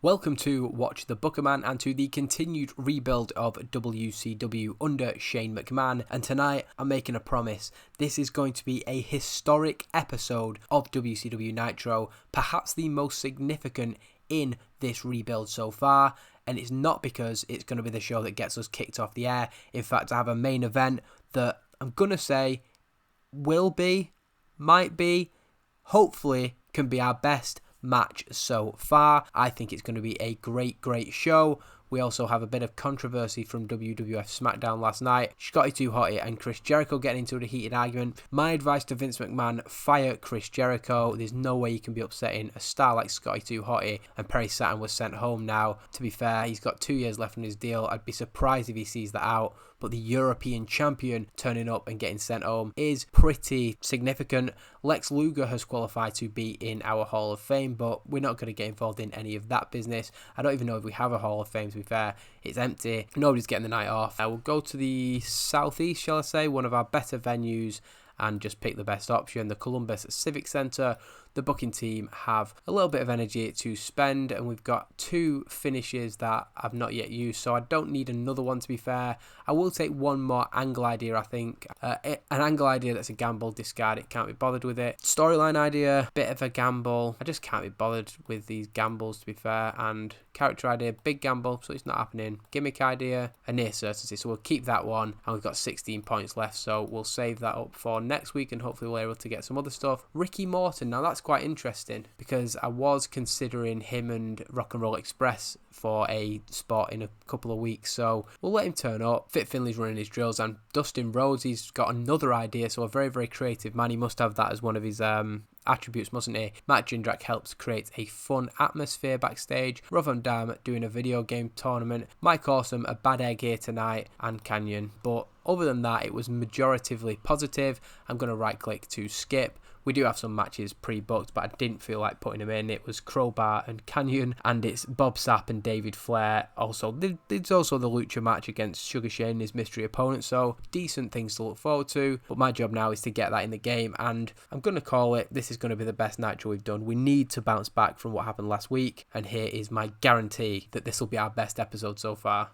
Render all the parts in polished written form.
Welcome to Watch the Bookerman and to the continued rebuild of WCW under Shane McMahon. And tonight I'm making a promise. This is going to be a historic episode of WCW Nitro, perhaps the most significant in this rebuild so far. And it's not because it's going to be the show that gets us kicked off the air. In fact, I have a main event that I'm going to say will be, might be, hopefully can be our best match so far. I think it's going to be a great show. We also have a bit of controversy from WWF SmackDown last night. Scotty 2 Hotty and Chris Jericho getting into a heated argument. My advice to Vince McMahon, fire Chris Jericho. There's no way you can be upsetting a star like Scotty 2 Hotty, and Perry Saturn was sent home now. To be fair, he's got 2 years left on his deal. I'd be surprised if he sees that out. But the European champion turning up and getting sent home is pretty significant. Lex Luger has qualified to be in our Hall of Fame, but we're not going to get involved in any of that business. I don't even know if we have a Hall of Fame, to be fair. It's empty. Nobody's getting the night off. I will go to the southeast, shall I say, one of our better venues, and just pick the best option, the Columbus Civic Centre. The booking team have a little bit of energy to spend, and we've got 2 finishes that I've not yet used, so I don't need another one, to be fair. I will take one more angle idea, I think. An angle idea that's a gamble, discard it, can't be bothered with it. Storyline idea, bit of a gamble. I just can't be bothered with these gambles, to be fair. And character idea, big gamble, so it's not happening. Gimmick idea, a near certainty, so we'll keep that one, and we've got 16 points left, so we'll save that up for next week, and hopefully we'll be able to get some other stuff. Ricky Morton, now that's quite interesting, because I was considering him and Rock and Roll Express for a spot in a couple of weeks, so we'll let him turn up. Fit Finley's running his drills, and Dustin Rhodes, he's got another idea, so a very creative man. He must have that as one of his attributes, mustn't he? Matt Jindrak helps create a fun atmosphere backstage. Rob Van Dam doing a video game tournament. Mike Awesome, a bad egg here tonight, and Kanyon. But other than that, it was majoritively positive. I'm going to right click to skip. We do have some matches pre-booked, but I didn't feel like putting them in. It was Crowbar and Kanyon, and it's Bob Sapp and David Flair. Also, there's also the Lucha match against Sugar Shane and his mystery opponent, so decent things to look forward to. But my job now is to get that in the game, and I'm going to call it, this is going to be the best Nitro we've done. We need to bounce back from what happened last week, and here is my guarantee that this will be our best episode so far.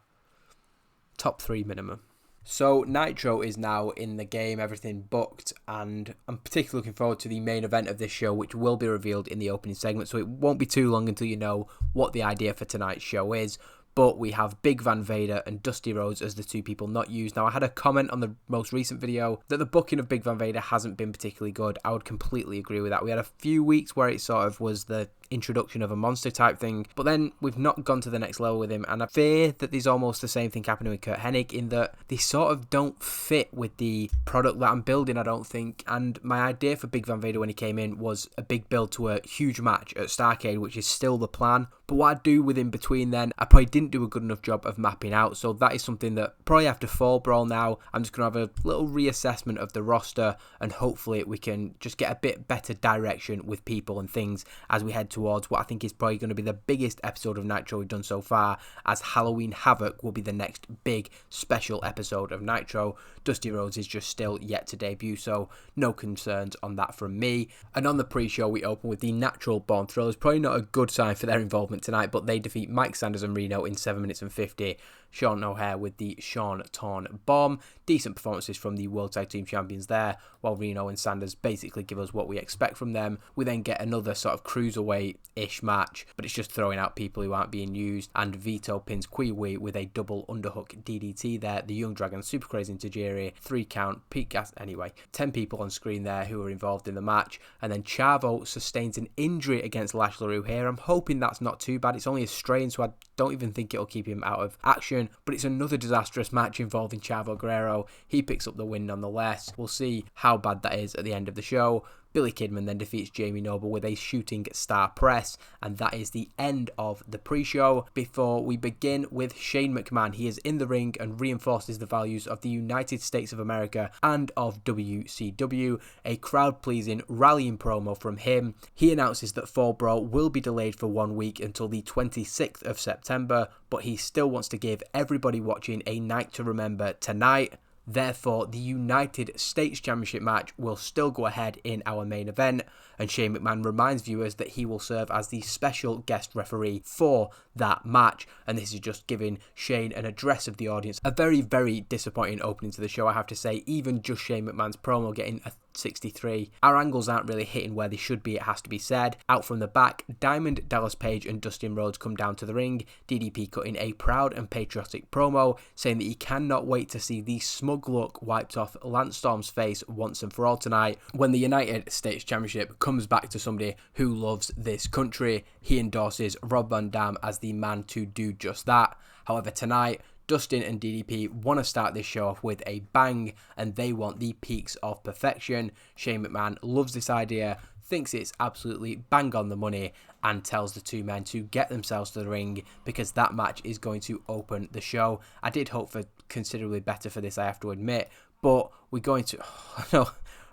Top 3 minimum. So Nitro is now in the game, everything booked, and I'm particularly looking forward to the main event of this show, which will be revealed in the opening segment, so it won't be too long until you know what the idea for tonight's show is. But we have Big Van Vader and Dusty Rhodes as the 2 people not used. Now, I had a comment on the most recent video that the booking of Big Van Vader hasn't been particularly good. I would completely agree with that. We had a few weeks where it sort of was the introduction of a monster type thing, but then we've not gone to the next level with him, and I fear that there's almost the same thing happening with Kurt Hennig, in that they sort of don't fit with the product that I'm building, I don't think. And my idea for Big Van Vader when he came in was a big build to a huge match at Starrcade, which is still the plan. But what I do with him between then, I probably didn't do a good enough job of mapping out, so that is something that probably after Fall Brawl now, I'm just going to have a little reassessment of the roster, and hopefully we can just get a bit better direction with people and things as we head towards what I think is probably going to be the biggest episode of Nitro we've done so far, as Halloween Havoc will be the next big special episode of Nitro. Dusty Rhodes is just still yet to debut, so no concerns on that from me. And on the pre-show, we open with the Natural Born Thrillers. Probably not a good sign for their involvement tonight, but they defeat Mike Sanders and Reno in 7 minutes and 50. Sean O'Hare with the Sean Torn Bomb. Decent performances from the World Tag Team Champions there, while Reno and Sanders basically give us what we expect from them. We then get another sort of cruiserweight-ish match, but it's just throwing out people who aren't being used, and Vito pins Kiwi with a double underhook DDT there. The Young Dragon super crazy into Tajiri, 3 count, Pete Gas. Anyway, 10 people on screen there who are involved in the match, and then Chavo sustains an injury against Lash LaRue here. I'm hoping that's not too bad. It's only a strain, so I don't even think it'll keep him out of action, but it's another disastrous match involving Chavo Guerrero. He picks up the win nonetheless. We'll see how bad that is at the end of the show. Billy Kidman then defeats Jamie Noble with a shooting star press, and that is the end of the pre-show. Before we begin with Shane McMahon, he is in the ring and reinforces the values of the United States of America and of WCW. A crowd-pleasing rallying promo from him. He announces that Fall Brawl will be delayed for 1 week until the 26th of September, but he still wants to give everybody watching a night to remember tonight. Therefore, the United States Championship match will still go ahead in our main event, and Shane McMahon reminds viewers that he will serve as the special guest referee for that match, and this is just giving Shane an address of the audience. A very, very disappointing opening to the show, I have to say. Even just Shane McMahon's promo getting a 63. Our angles aren't really hitting where they should be, it has to be said. Out from the back, Diamond Dallas Page and Dustin Rhodes come down to the ring, DDP cutting a proud and patriotic promo, saying that he cannot wait to see the smug look wiped off Lance Storm's face once and for all tonight. When the United States Championship comes back to somebody who loves this country, he endorses Rob Van Dam as the man to do just that. However, tonight, Dustin and DDP want to start this show off with a bang, and they want the peaks of perfection. Shane McMahon loves this idea, thinks it's absolutely bang on the money, and tells the two men to get themselves to the ring because that match is going to open the show. I did hope for considerably better for this, I have to admit, but we're going to...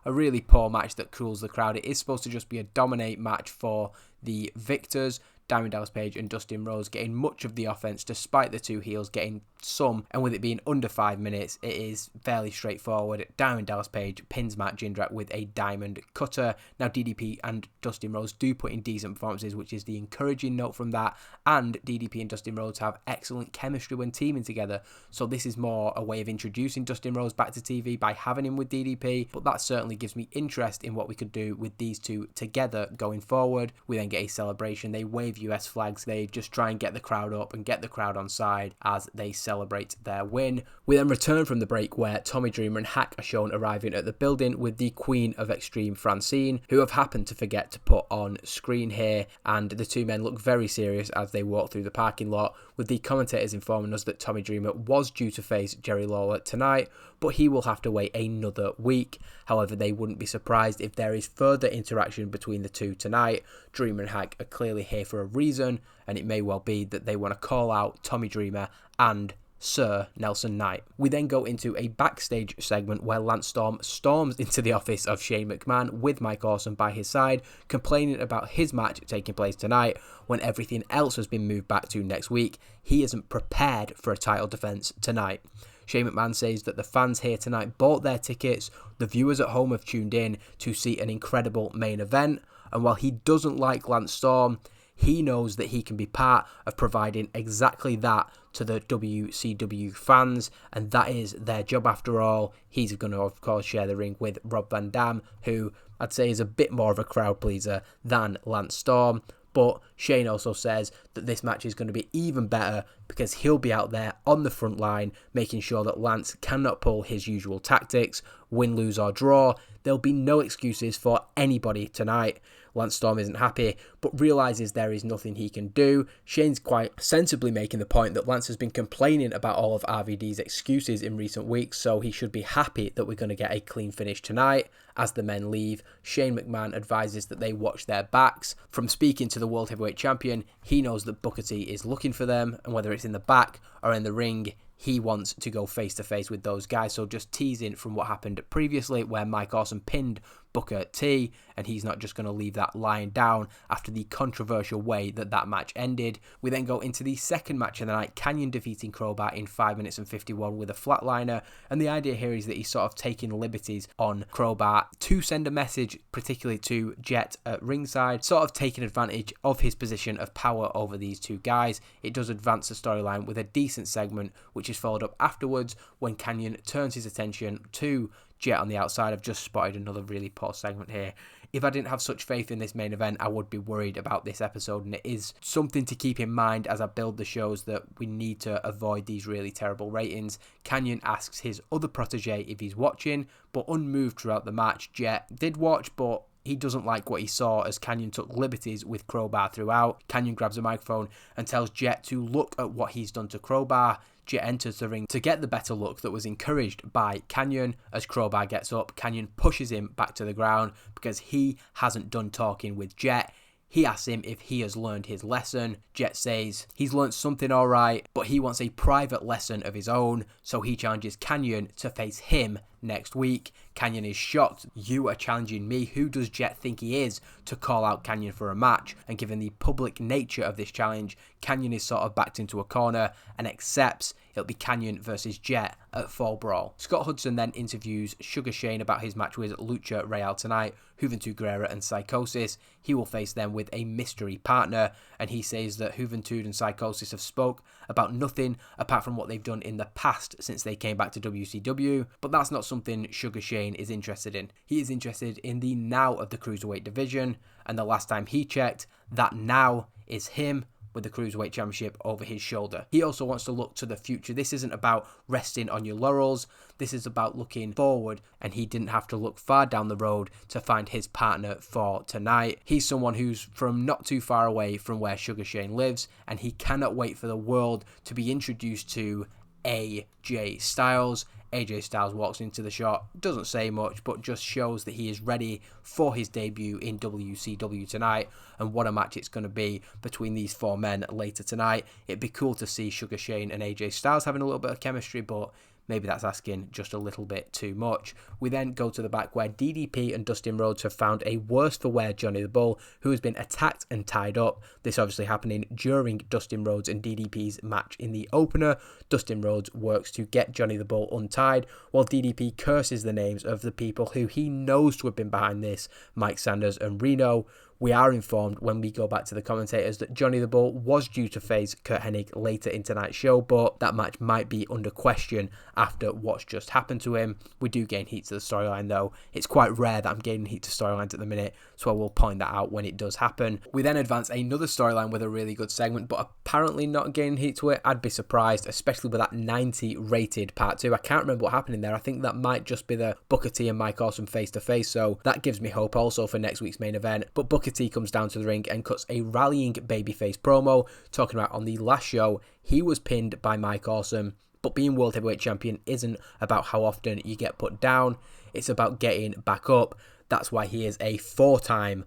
a really poor match that cools the crowd. It is supposed to just be a dominate match for the victors. Diamond Dallas Page and Dustin Rhodes getting much of the offense despite the two heels getting some, and with it being under 5 minutes, it is fairly straightforward. Diamond Dallas Page pins Matt Jindrak with a diamond cutter. Now DDP and Dustin Rhodes do put in decent performances, which is the encouraging note from that, and DDP and Dustin Rhodes have excellent chemistry when teaming together, so this is more a way of introducing Dustin Rhodes back to TV by having him with DDP, but that certainly gives me interest in what we could do with these two together going forward. We then get a celebration, they wave US flags, they just try and get the crowd up and get the crowd on side as they celebrate their win. We then return from the break where Tommy Dreamer and Hack are shown arriving at the building with the Queen of Extreme Francine, who have happened to forget to put on screen here, and the two men look very serious as they walk through the parking lot, with the commentators informing us that Tommy Dreamer was due to face Jerry Lawler tonight, but he will have to wait another week. However, they wouldn't be surprised if there is further interaction between the two tonight. Dreamer and Hack are clearly here for a reason, and it may well be that they want to call out Tommy Dreamer and Sir Nelson Knight. We then go into a backstage segment where Lance Storm storms into the office of Shane McMahon with Mike Awesome by his side, complaining about his match taking place tonight when everything else has been moved back to next week. He isn't prepared for a title defense tonight. Shane McMahon says that the fans here tonight bought their tickets, the viewers at home have tuned in to see an incredible main event, and while he doesn't like Lance Storm, he knows that he can be part of providing exactly that to the WCW fans, and that is their job after all. He's going to, of course, share the ring with Rob Van Dam, who I'd say is a bit more of a crowd pleaser than Lance Storm. But Shane also says that this match is going to be even better because he'll be out there on the front line, making sure that Lance cannot pull his usual tactics, win, lose or draw. There'll be no excuses for anybody tonight. Lance Storm isn't happy, but realises there is nothing he can do. Shane's quite sensibly making the point that Lance has been complaining about all of RVD's excuses in recent weeks, so he should be happy that we're going to get a clean finish tonight. As the men leave, Shane McMahon advises that they watch their backs. From speaking to the World Heavyweight Champion, he knows that Booker T is looking for them, and whether it's in the back or in the ring, he wants to go face to face with those guys. So just teasing from what happened previously where Mike Awesome pinned Booker T, and he's not just going to leave that lying down after the controversial way that that match ended. We then go into the second match of the night, Kanyon defeating Crowbar in 5 minutes and 51 with a flatliner, and the idea here is that he's sort of taking liberties on Crowbar to send a message, particularly to Jet at ringside, sort of taking advantage of his position of power over these two guys. It does advance the storyline with a decent segment, which is followed up afterwards when Kanyon turns his attention to Jet on the outside. I've just spotted another really poor segment here. If I didn't have such faith in this main event, I would be worried about this episode, and it is something to keep in mind as I build the shows that we need to avoid these really terrible ratings. Kanyon asks his other protege if he's watching, but unmoved throughout the match, Jet did watch, but he doesn't like what he saw as Kanyon took liberties with Crowbar throughout. Kanyon grabs a microphone and tells Jet to look at what he's done to Crowbar. Jet enters the ring to get the better look that was encouraged by Kanyon. As Crowbar gets up, Kanyon pushes him back to the ground because he hasn't done talking with Jet. He asks him if he has learned his lesson. Jet says he's learned something alright, but he wants a private lesson of his own, so he challenges Kanyon to face him next week. Kanyon is shocked. You are challenging me. Who does Jet think he is to call out Kanyon for a match? And given the public nature of this challenge, Kanyon is sort of backed into a corner and accepts it'll be Kanyon versus Jet at Fall Brawl. Scott Hudson then interviews Sugar Shane about his match with Lucha Real tonight, Juventud Guerrera and Psicosis. He will face them with a mystery partner, and he says that Juventud and Psicosis have spoke about nothing apart from what they've done in the past since they came back to WCW, but that's not something Sugar Shane is interested in. He is interested in the now of the Cruiserweight division, and the last time he checked, that now is him with the Cruiserweight Championship over his shoulder. He also wants to look to the future. This isn't about resting on your laurels. This is about looking forward, and he didn't have to look far down the road to find his partner for tonight. He's someone who's from not too far away from where Sugar Shane lives, and he cannot wait for the world to be introduced to AJ Styles. AJ Styles walks into the shot, doesn't say much, but just shows that he is ready for his debut in WCW tonight, and what a match it's going to be between these four men later tonight. It'd be cool to see Sugar Shane and AJ Styles having a little bit of chemistry, but maybe that's asking just a little bit too much. We then go to the back where DDP and Dustin Rhodes have found a worse for wear Johnny the Bull, who has been attacked and tied up. This obviously happening during Dustin Rhodes and DDP's match in the opener. Dustin Rhodes works to get Johnny the Bull untied, while DDP curses the names of the people who he knows to have been behind this, Mike Sanders and Reno. We are informed when we go back to the commentators that Johnny the Bull was due to face Kurt Hennig later in tonight's show, but that match might be under question after what's just happened to him. We do gain heat to the storyline though. It's quite rare that I'm gaining heat to storylines at the minute, so I will point that out when it does happen. We then advance another storyline with a really good segment, but apparently not gaining heat to it. I'd be surprised, especially with that 90 rated part 2. I can't remember what happened in there. I think that might just be the Booker T and Mike Awesome face to face, so that gives me hope also for next week's main event. But Booker T comes down to the ring and cuts a rallying babyface promo, talking about on the last show he was pinned by Mike Awesome, but being World Heavyweight Champion isn't about how often you get put down, it's about getting back up. That's why he is a four-time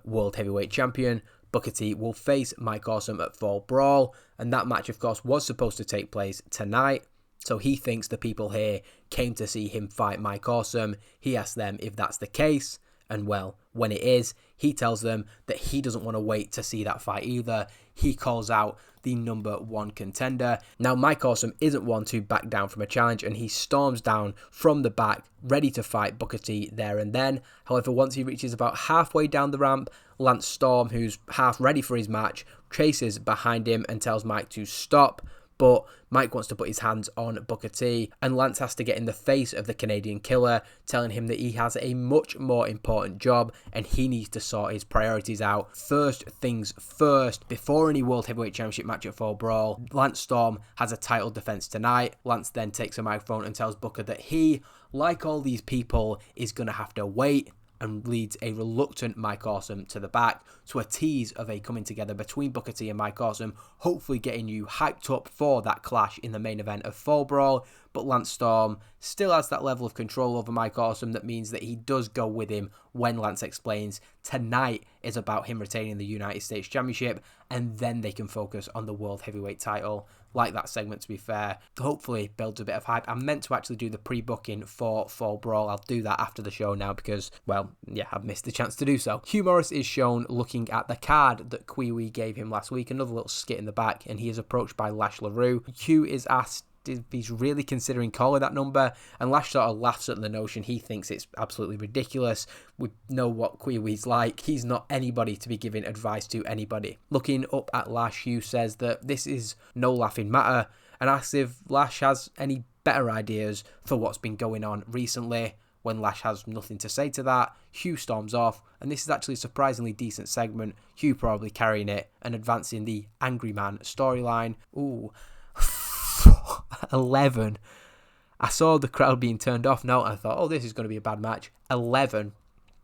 World Heavyweight Champion. Booker T will face Mike Awesome at Fall Brawl, and that match of course was supposed to take place tonight. So he thinks the people here came to see him fight Mike Awesome. He asks them if that's the case, and well, when it is, he tells them that he doesn't want to wait to see that fight either. He calls out the number one contender. Now, Mike Awesome isn't one to back down from a challenge, and he storms down from the back, ready to fight Booker T there and then. However, once he reaches about halfway down the ramp, Lance Storm, who's half ready for his match, chases behind him and tells Mike to stop. But Mike wants to put his hands on Booker T, and Lance has to get in the face of the Canadian Killer, telling him that he has a much more important job and he needs to sort his priorities out. First things first, before any World Heavyweight Championship match at Fall Brawl, Lance Storm has a title defense tonight. Lance then takes a microphone and tells Booker that he, like all these people, is going to have to wait, and leads a reluctant Mike Awesome to the back, to a tease of a coming together between Booker T and Mike Awesome, hopefully getting you hyped up for that clash in the main event of Fall Brawl. But Lance Storm still has that level of control over Mike Awesome that means that he does go with him when Lance explains tonight is about him retaining the United States Championship, and then they can focus on the World Heavyweight title. Like that segment, to be fair. Hopefully builds a bit of hype. I'm meant to actually do the pre-booking for Fall Brawl. I'll do that after the show now because, well, yeah, I've missed the chance to do so. Hugh Morrus is shown looking at the card that Kwee gave him last week, another little skit in the back, and he is approached by Lash LaRue. Hugh is asked if he's really considering calling that number, and Lash sort of laughs at the notion. He thinks it's absolutely ridiculous. We know what Kwee-Wee's like. He's not anybody to be giving advice to anybody. Looking up at Lash, Hugh says that this is no laughing matter, and asks if Lash has any better ideas for what's been going on recently. When Lash has nothing to say to that, Hugh storms off, and this is actually a surprisingly decent segment. Hugh probably carrying it and advancing the Angry Man storyline. Ooh, 11. I saw the crowd being turned off. No, I thought, oh, this is going to be a bad match. 11.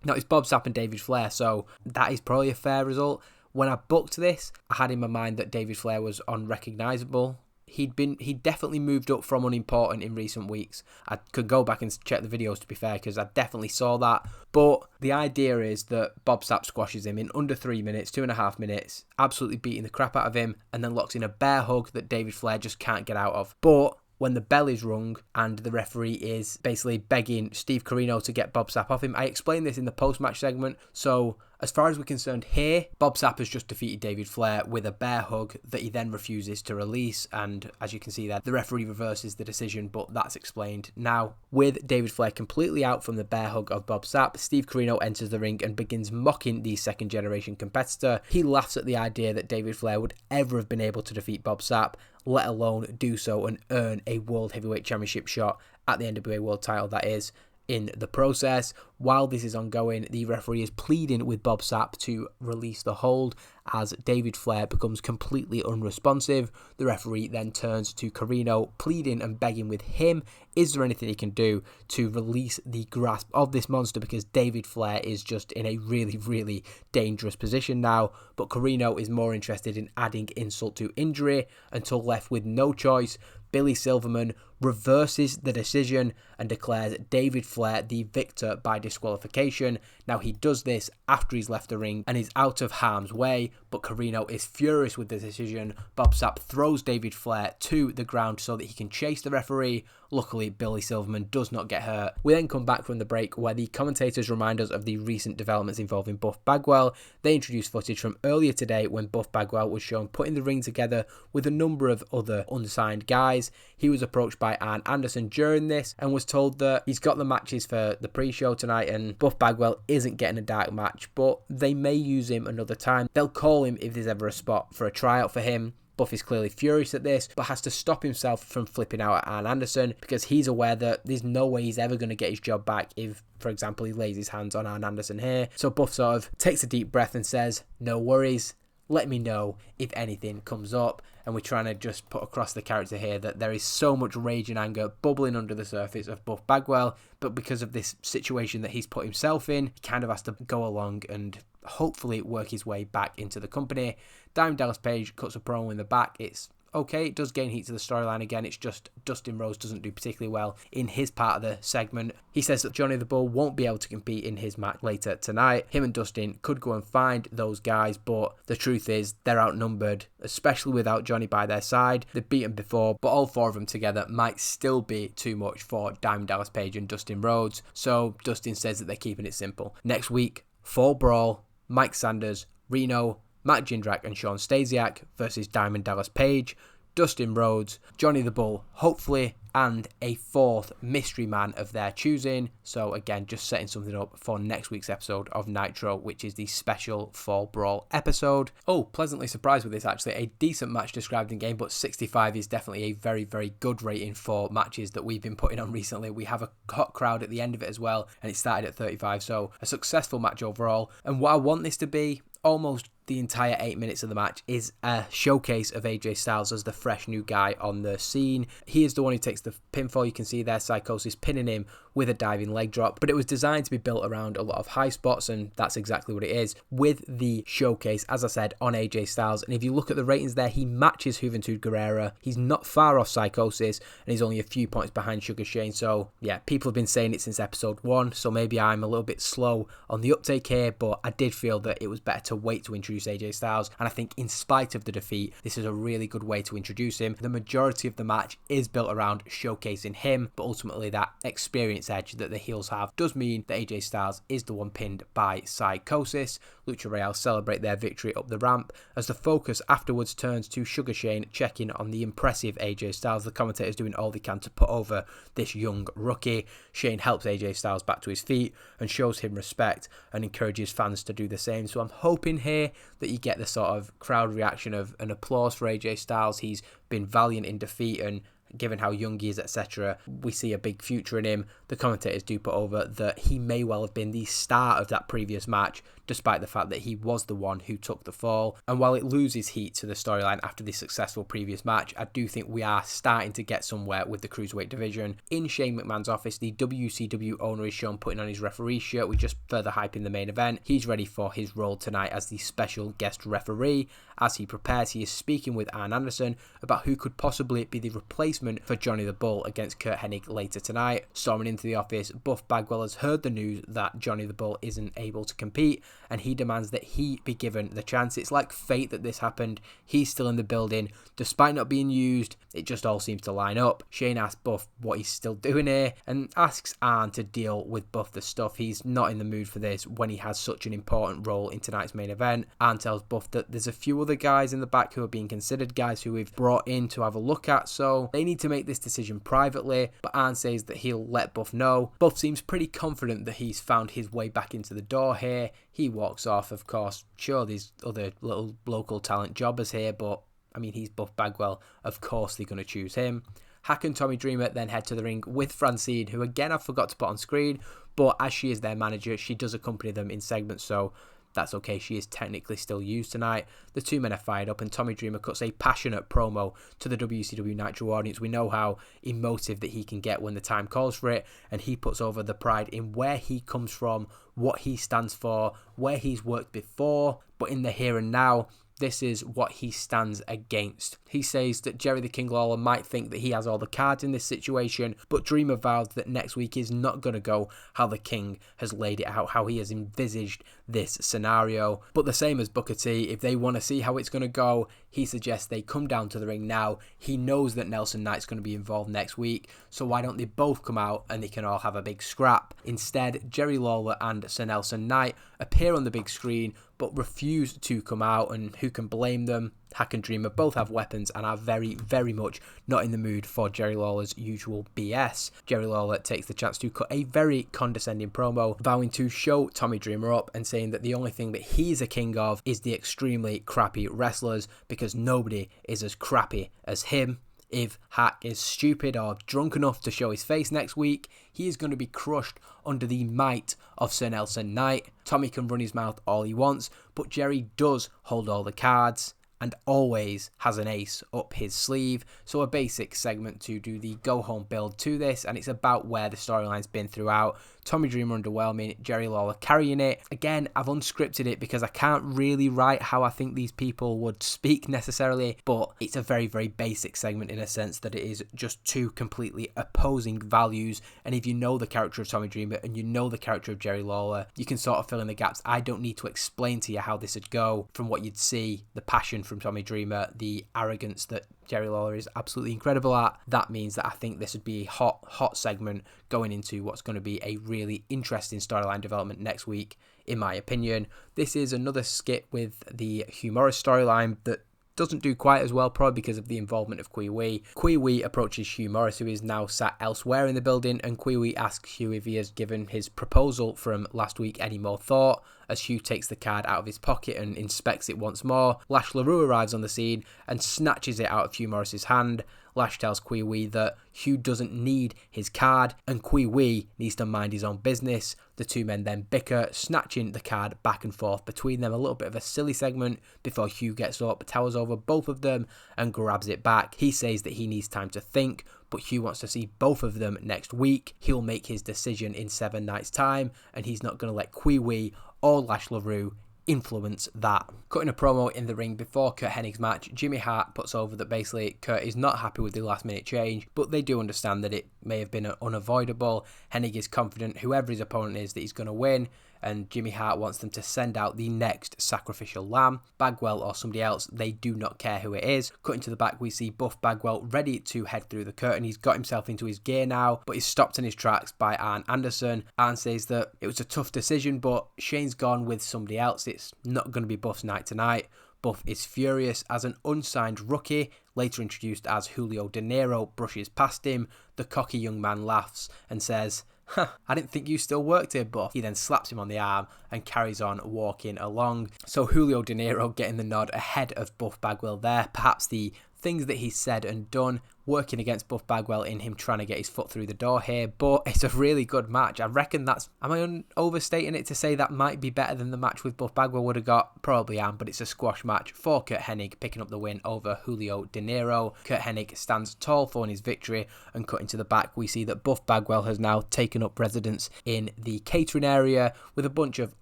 Now, it's Bob Sapp and David Flair, so that is probably a fair result. When I booked this, I had in my mind that David Flair was unrecognisable. He'd definitely moved up from unimportant in recent weeks. I could go back and check the videos, to be fair, because I definitely saw that. But the idea is that Bob Sapp squashes him in under 3 minutes, 2.5 minutes, absolutely beating the crap out of him, and then locks in a bear hug that David Flair just can't get out of. But when the bell is rung and the referee is basically begging Steve Corino to get Bob Sapp off him. I explained this in the post-match segment, so as far as we're concerned here, Bob Sapp has just defeated David Flair with a bear hug that he then refuses to release, and as you can see there, the referee reverses the decision, but that's explained. Now, with David Flair completely out from the bear hug of Bob Sapp, Steve Corino enters the ring and begins mocking the second generation competitor. He laughs at the idea that David Flair would ever have been able to defeat Bob Sapp, let alone do so and earn a World Heavyweight Championship shot at the NWA World title, that is, in the process. While this is ongoing, the referee is pleading with Bob Sapp to release the hold as David Flair becomes completely unresponsive. The referee then turns to Corino, pleading and begging with him, is there anything he can do to release the grasp of this monster, because David Flair is just in a really, really dangerous position now. But Corino is more interested in adding insult to injury until left with no choice. Billy Silverman reverses the decision and declares David Flair the victor by disqualification. Now, he does this after he's left the ring and is out of harm's way, but Corino is furious with the decision. Bob Sapp throws David Flair to the ground so that he can chase the referee. Luckily, Billy Silverman does not get hurt. We then come back from the break where the commentators remind us of the recent developments involving Buff Bagwell. They introduce footage from earlier today when Buff Bagwell was shown putting the ring together with a number of other unsigned guys. He was approached by Arn Anderson during this and was told that he's got the matches for the pre-show tonight and Buff Bagwell isn't getting a dark match, but they may use him another time. They'll call him if there's ever a spot for a tryout for him. Buff is clearly furious at this, but has to stop himself from flipping out at Arn Anderson because he's aware that there's no way he's ever going to get his job back if, for example, he lays his hands on Arn Anderson here. So Buff sort of takes a deep breath and says, "No worries, let me know if anything comes up." And we're trying to just put across the character here that there is so much rage and anger bubbling under the surface of Buff Bagwell, but because of this situation that he's put himself in, he kind of has to go along and hopefully work his way back into the company. Diamond Dallas Page cuts a promo in the back. It's okay, it does gain heat to the storyline again. It's just Dustin Rhodes doesn't do particularly well in his part of the segment. He says that Johnny the Bull won't be able to compete in his match later tonight. Him and Dustin could go and find those guys, but the truth is they're outnumbered, especially without Johnny by their side. They've beaten before, but all four of them together might still be too much for Diamond Dallas Page and Dustin Rhodes. So Dustin says that they're keeping it simple. Next week, Fall Brawl, Mike Sanders, Reno, Matt Jindrak and Shawn Stasiak versus Diamond Dallas Page, Dustin Rhodes, Johnny the Bull, hopefully, and a fourth mystery man of their choosing. So again, just setting something up for next week's episode of Nitro, which is the special Fall Brawl episode. Oh, pleasantly surprised with this actually. A decent match described in game, but 65 is definitely a very, very good rating for matches that we've been putting on recently. We have a hot crowd at the end of it as well, and it started at 35, so a successful match overall. And what I want this to be, almost the entire 8 minutes of the match, is a showcase of AJ Styles as the fresh new guy on the scene. He is the one who takes the pinfall. You can see there Psicosis pinning him with a diving leg drop, but it was designed to be built around a lot of high spots, and that's exactly what it is with the showcase, as I said, on AJ Styles. And if you look at the ratings there, he matches Juventud Guerrera. He's not far off Psicosis, and he's only a few points behind Sugar Shane. So yeah, people have been saying it since episode 1, so maybe I'm a little bit slow on the uptake here, but I did feel that it was better to wait to introduce AJ Styles, and I think in spite of the defeat, this is a really good way to introduce him. The majority of the match is built around showcasing him, but ultimately that experience edge that the heels have does mean that AJ Styles is the one pinned by Psicosis. Lucha Royale celebrate their victory up the ramp as the focus afterwards turns to Sugar Shane checking on the impressive AJ Styles. The commentators doing all they can to put over this young rookie. Shane helps AJ Styles back to his feet and shows him respect and encourages fans to do the same. So I'm hoping here that you get the sort of crowd reaction of an applause for AJ Styles. He's been valiant in defeat, and given how young he is, etc., we see a big future in him. The commentators do put over that he may well have been the star of that previous match, despite the fact that he was the one who took the fall. And while it loses heat to the storyline after the successful previous match, I do think we are starting to get somewhere with the Cruiserweight division. In Shane McMahon's office, the WCW owner is shown putting on his referee shirt, with just further hyping the main event. He's ready for his role tonight as the special guest referee. As he prepares, he is speaking with Arn Anderson about who could possibly be the replacement for Johnny the Bull against Kurt Hennig later tonight. Storming into the office, Buff Bagwell has heard the news that Johnny the Bull isn't able to compete and he demands that he be given the chance. It's like fate that this happened. He's still in the building, despite not being used. It just all seems to line up. Shane asks Buff what he's still doing here, and asks Arn to deal with Buff the stuff. He's not in the mood for this when he has such an important role in tonight's main event. Arn tells Buff that there's a few other guys in the back who are being considered, guys who we've brought in to have a look at, so they need to make this decision privately, but Arn says that he'll let Buff know. Buff seems pretty confident that he's found his way back into the door here. He walks off, of course. Sure, there's other little local talent jobbers here, but I mean, he's Buff Bagwell. Of course they're going to choose him. Hack and Tommy Dreamer then head to the ring with Francine, who again I forgot to put on screen, but as she is their manager, she does accompany them in segments, so that's okay. She is technically still used tonight. The two men are fired up, and Tommy Dreamer cuts a passionate promo to the WCW Nitro audience. We know how emotive that he can get when the time calls for it, and he puts over the pride in where he comes from, what he stands for, where he's worked before, but in the here and now, this is what he stands against. He says that Jerry the King Lawler might think that he has all the cards in this situation, but Dreamer vows that next week is not going to go how the King has laid it out, how he has envisaged this scenario. But the same as Booker T, if they want to see how it's going to go, he suggests they come down to the ring now. He knows that Nelson Knight's going to be involved next week, so why don't they both come out and they can all have a big scrap? Instead, Jerry Lawler and Sir Nelson Knight appear on the big screen, but refuse to come out, and who can blame them? Hack and Dreamer both have weapons and are very, very much not in the mood for Jerry Lawler's usual BS. Jerry Lawler takes the chance to cut a very condescending promo, vowing to show Tommy Dreamer up and saying that the only thing that he's a king of is the extremely crappy wrestlers, because nobody is as crappy as him. If Hack is stupid or drunk enough to show his face next week, he is going to be crushed under the might of Sir Nelson Knight. Tommy can run his mouth all he wants, but Jerry does hold all the cards and always has an ace up his sleeve. So a basic segment to do the go home build to this, and it's about where the storyline's been throughout. Tommy Dreamer underwhelming, Jerry Lawler carrying it. Again, I've unscripted it because I can't really write how I think these people would speak necessarily, but it's a very, very basic segment in a sense that it is just two completely opposing values, and if you know the character of Tommy Dreamer and you know the character of Jerry Lawler, you can sort of fill in the gaps. I don't need to explain to you how this would go. From what you'd see, the passion from Tommy Dreamer, the arrogance that Jerry Lawler is absolutely incredible at, that means that I think this would be a hot segment going into what's going to be a really interesting storyline development next week, in my opinion. This is another skit with the Hugh Morrus storyline that doesn't do quite as well, probably because of the involvement of Kui Wee. Kui Wee approaches Hugh Morrus, who is now sat elsewhere in the building, and Kui Wee asks Hugh if he has given his proposal from last week any more thought, as Hugh takes the card out of his pocket and inspects it once more. Lash LaRue arrives on the scene and snatches it out of Hugh Morris's hand. Lash tells Kui Wee that Hugh doesn't need his card and Kui Wee needs to mind his own business. The two men then bicker, snatching the card back and forth between them. A little bit of a silly segment before Hugh gets up, towers over both of them and grabs it back. He says that he needs time to think, but Hugh wants to see both of them next week. He'll make his decision in 7 nights' time, and he's not going to let Kui Wee or Lash LaRue influence that. Cutting a promo in the ring before Curt Hennig's match, Jimmy Hart puts over that basically Curt is not happy with the last minute change, but they do understand that it may have been unavoidable. Hennig is confident whoever his opponent is that he's going to win, and Jimmy Hart wants them to send out the next sacrificial lamb, Bagwell or somebody else. They do not care who it is. Cutting to the back, we see Buff Bagwell ready to head through the curtain. He's got himself into his gear now, but he's stopped in his tracks by Arn Anderson. Arn says that it was a tough decision, but Shane's gone with somebody else. It's not going to be Buff's night tonight. Buff is furious as an unsigned rookie, later introduced as Julio De Niro, brushes past him. The cocky young man laughs and says, I didn't think you still worked here, Buff. He then slaps him on the arm and carries on walking along. So Julio De Niro getting the nod ahead of Buff Bagwell there. Perhaps the things that he's said and done working against Buff Bagwell in him trying to get his foot through the door here, but it's a really good match. I reckon that's, am I overstating it to say that might be better than the match with Buff Bagwell would have got? Probably am, but it's a squash match for Curt Hennig picking up the win over Julio De Niro. Curt Hennig stands tall for his victory, and cutting to the back we see that Buff Bagwell has now taken up residence in the catering area with a bunch of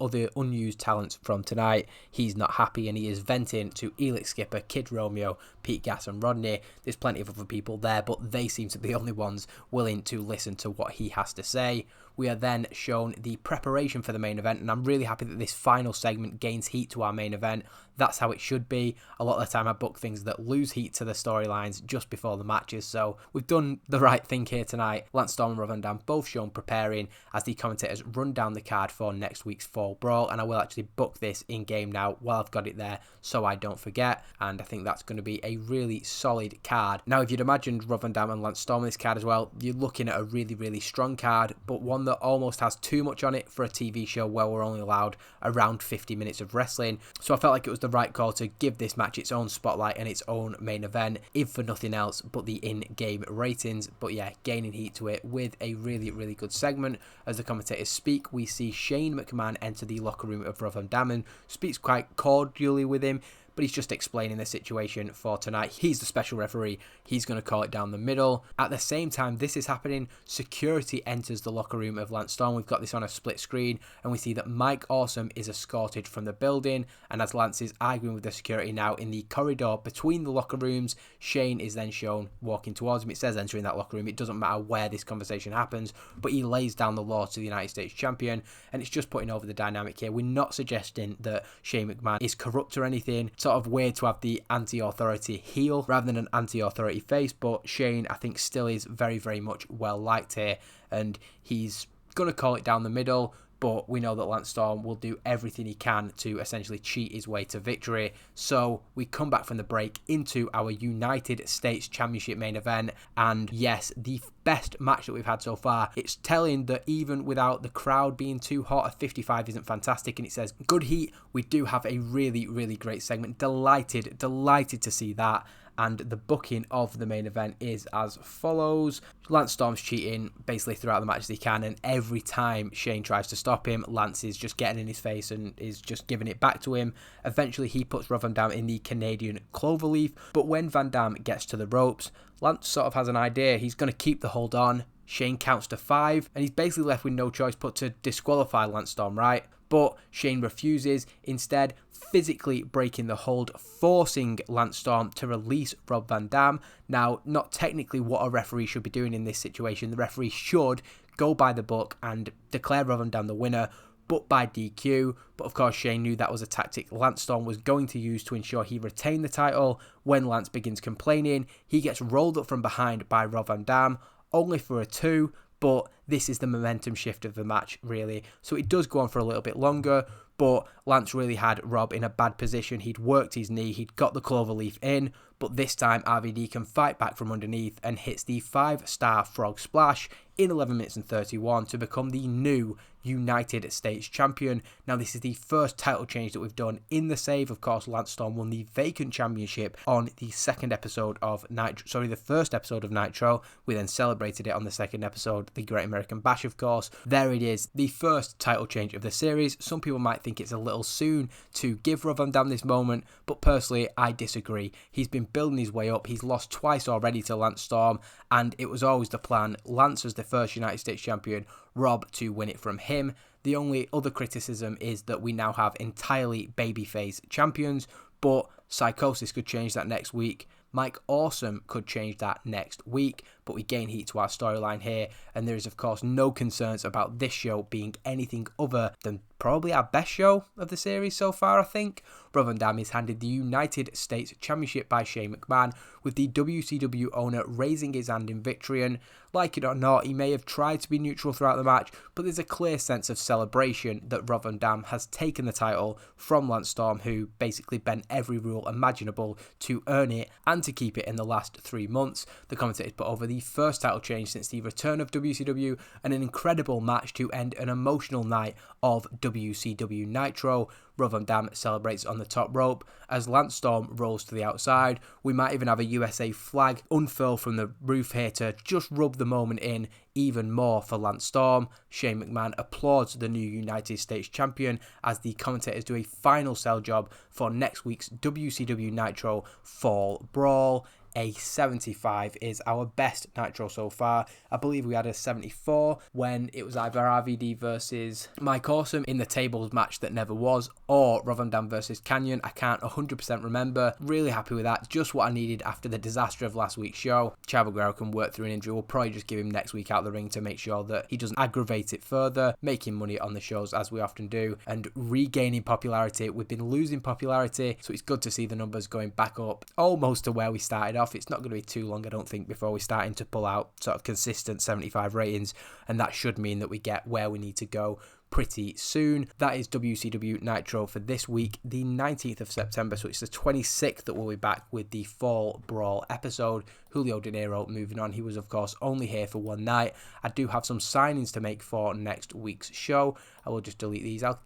other unused talents from tonight. He's not happy and he is venting to Elix Skipper, Kid Romeo, Pete Gas and Rodney. There's plenty of other people there, but they seem to be the only ones willing to listen to what he has to say. we are then shown the preparation for the main event, and I'm really happy that this final segment gains heat to our main event. That's how it should be. A lot of the time I book things that lose heat to the storylines just before the matches, so we've done the right thing here tonight. Lance Storm and Rob Van Dam both shown preparing as the commentators run down the card for next week's Fall Brawl, and I will actually book this in game now while I've got it there so I don't forget, and I think that's going to be a really solid card. Now, if you'd imagined Rob Van Dam and Lance Storm in this card as well, you're looking at a really strong card, but one that almost has too much on it for a TV show where we're only allowed around 50 minutes of wrestling. So I felt like it was the right call to give this match its own spotlight and its own main event, if for nothing else but the in-game ratings. But yeah, gaining heat to it with a really good segment. As the commentators speak, we see Shane McMahon enter the locker room of Rob Van Dam and speaks quite cordially with him, but he's just explaining the situation for tonight. He's the special referee. He's going to call it down the middle. At the same time this is happening, security enters the locker room of Lance Storm. We've got this on a split screen, and we see that Mike Awesome is escorted from the building, and as Lance is arguing with the security now in the corridor between the locker rooms, Shane is then shown walking towards him. It says entering that locker room. It doesn't matter where this conversation happens, but he lays down the law to the United States champion, and it's just putting over the dynamic here. We're not suggesting that Shane McMahon is corrupt or anything. Sort of weird to have the anti-authority heel rather than an anti-authority face, but Shane I think still is very much well liked here, and he's going to call it down the middle, but we know that Lance Storm will do everything he can to essentially cheat his way to victory. So we come back from the break into our United States Championship main event, and yes, the best match that we've had so far. It's telling that even without the crowd being too hot, a 55 isn't fantastic, and it says good heat. We do have a really great segment. Delighted to see that. And the booking of the main event is as follows. Lance Storm's cheating basically throughout the match as he can, and every time Shane tries to stop him, Lance is just getting in his face and is just giving it back to him. Eventually he puts Rob Van Dam in the Canadian cloverleaf, but when Van Dam gets to the ropes, Lance sort of has an idea. He's going to keep the hold on. Shane counts to 5, and he's basically left with no choice but to disqualify Lance Storm, right? But Shane refuses, instead physically breaking the hold, forcing Lance Storm to release Rob Van Dam. Now, not technically what a referee should be doing in this situation. The referee should go by the book and declare Rob Van Dam the winner, but by DQ. But of course Shane knew that was a tactic Lance Storm was going to use to ensure he retained the title. When Lance begins complaining, he gets rolled up from behind by Rob Van Dam, only for a 2, but this is the momentum shift of the match, really. So it does go on for a little bit longer, but Lance really had Rob in a bad position. He'd worked his knee, he'd got the cloverleaf in, but this time RVD can fight back from underneath and hits the 5-star frog splash in 11 minutes and 31 to become the new United States champion. Now, this is the first title change that we've done in the save. Of course, Lance Storm won the vacant championship on the second episode of Nitro, the first episode of Nitro. We then celebrated it on the second episode, the Great American Bash, of course. There it is, the first title change of the series. Some people might think it's a little soon to give Rob Van Dam this moment, but personally, I disagree. He's been building his way up. He's lost twice already to Lance Storm, and it was always the plan. Lance as the first United States champion, Rob to win it from him. The only other criticism is that we now have entirely babyface champions, but Psicosis could change that next week. Mike Awesome could change that next week, but we gain heat to our storyline here, and there is of course no concerns about this show being anything other than probably our best show of the series so far, I think. Rob Van Dam is handed the United States Championship by Shane McMahon, with the WCW owner raising his hand in victory, and like it or not, he may have tried to be neutral throughout the match, but there's a clear sense of celebration that Rob Van Dam has taken the title from Lance Storm, who basically bent every rule imaginable to earn it and to keep it in the last 3 months. The commentators put over the first title change since the return of WCW, and an incredible match to end an emotional night of WCW Nitro. Rob Van Dam celebrates on the top rope as Lance Storm rolls to the outside. We might even have a USA flag unfurl from the roof here to just rub the moment in even more for Lance Storm. Shane McMahon applauds the new United States champion as the commentators do a final sell job for next week's WCW Nitro Fall Brawl. a 75 is our best Nitro so far. I believe we had a 74 when it was either RVD versus Mike Awesome in the tables match that never was, or Rob Van Dam versus Kanyon. I can't 100% remember. Really happy with that. Just what I needed after the disaster of last week's show. Chavo Guerrero can work through an injury. We'll probably just give him next week out the ring to make sure that he doesn't aggravate it further, making money on the shows as we often do, and regaining popularity. We've been losing popularity, so it's good to see the numbers going back up almost to where we started off. It's not going to be too long, I don't think, before we're starting to pull out sort of consistent 75 ratings, and that should mean that we get where we need to go pretty soon. That is WCW Nitro for this week, the 19th of September, so it's the 26th that we'll be back with the Fall Brawl episode. Julio De Niro moving on. He was, of course, only here for one night. I do have some signings to make for next week's show. I will just delete these. I'll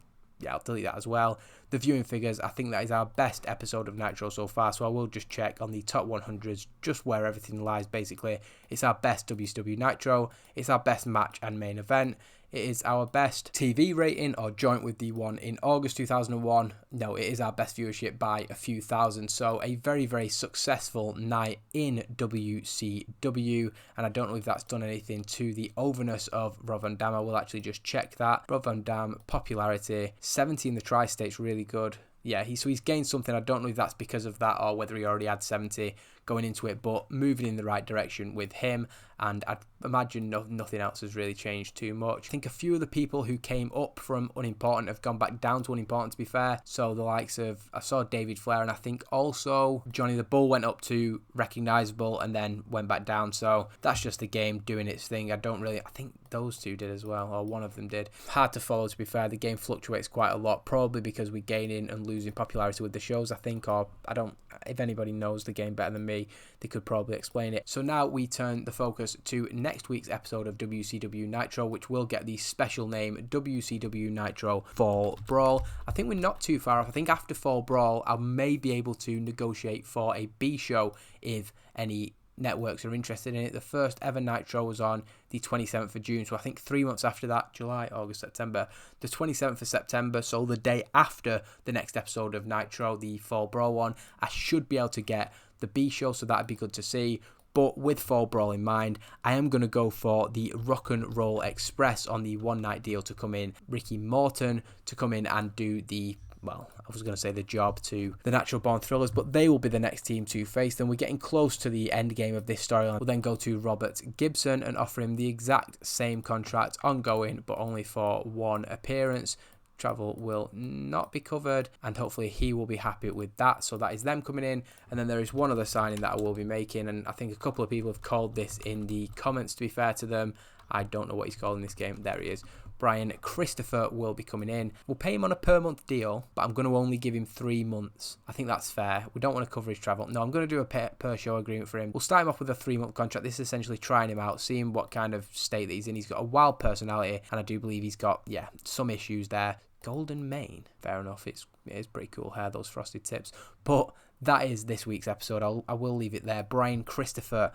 delete that as well. The viewing figures, I think that is our best episode of Nitro so far, so I will just check on the top 100s, just where everything lies, basically. It's our best WCW Nitro, it's our best match and main event, it is our best TV rating, or joint with the one in August 2001. No, it is our best viewership by a few thousand, so a very, very successful night in WCW, and I don't know if that's done anything to the overness of Rob Van Dam. I will actually just check that. Rob Van Dam, popularity, 70 in the tri-states, really good. Yeah, he's gained something. I don't know if that's because of that or whether he already had 70 going into it, but moving in the right direction with him, and I'd imagine nothing else has really changed too much. I think a few of the people who came up from unimportant have gone back down to unimportant, to be fair. So the likes of, I saw David Flair, and I think also Johnny the Bull went up to recognizable and then went back down. So that's just the game doing its thing. I think those two did as well, or one of them did. Hard to follow, to be fair. The game fluctuates quite a lot, probably because we're gaining and losing popularity with the shows, I think, or I don't, if anybody knows the game better than me, they could probably explain it. So now we turn the focus to next week's episode of WCW Nitro, which will get the special name WCW Nitro Fall Brawl. I think we're not too far off. I think after Fall Brawl, I may be able to negotiate for a B show if any networks are interested in it. The first ever Nitro was on the 27th of June, so I think 3 months after that, July, August, September, the 27th of September, so the day after the next episode of Nitro, the Fall Brawl one, I should be able to get the B show, so that'd be good to see. But with Fall Brawl in mind, I am going to go for the Rock and Roll Express on the one night deal to come in. Ricky Morton to come in and do the, well, I was going to say the job to the Natural Born Thrillers, but they will be the next team to face them. We're getting close to the end game of this storyline. We'll then go to Robert Gibson and offer him the exact same contract ongoing, but only for one appearance. Travel will not be covered, and hopefully he will be happy with that. So that is them coming in, and then there is one other signing that I will be making, and I think a couple of people have called this in the comments, to be fair to them. I don't know what he's called in this game. There he is. Brian Christopher will be coming in. We'll pay him on a per month deal, but I'm going to only give him 3 months. I think that's fair. We don't want to cover his travel. No, I'm going to do a per show agreement for him. We'll start him off with a 3-month contract. This is essentially trying him out, seeing what kind of state that he's in. He's got a wild personality, and I do believe he's got, some issues there. Golden mane, fair enough. It is pretty cool hair, those frosted tips. But that is this week's episode. I will leave it there. Brian Christopher,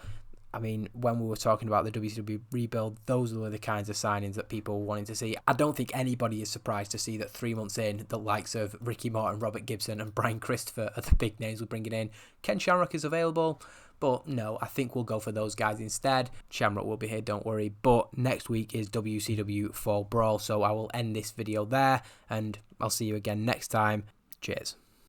I mean, when we were talking about the WCW rebuild, those were the kinds of signings that people were wanting to see. I don't think anybody is surprised to see that 3 months in, the likes of Ricky Morton, Robert Gibson and Brian Christopher are the big names we're bringing in. Ken Shamrock is available, but no, I think we'll go for those guys instead. Shamrock will be here, don't worry. But next week is WCW Fall Brawl, so I will end this video there, and I'll see you again next time. Cheers.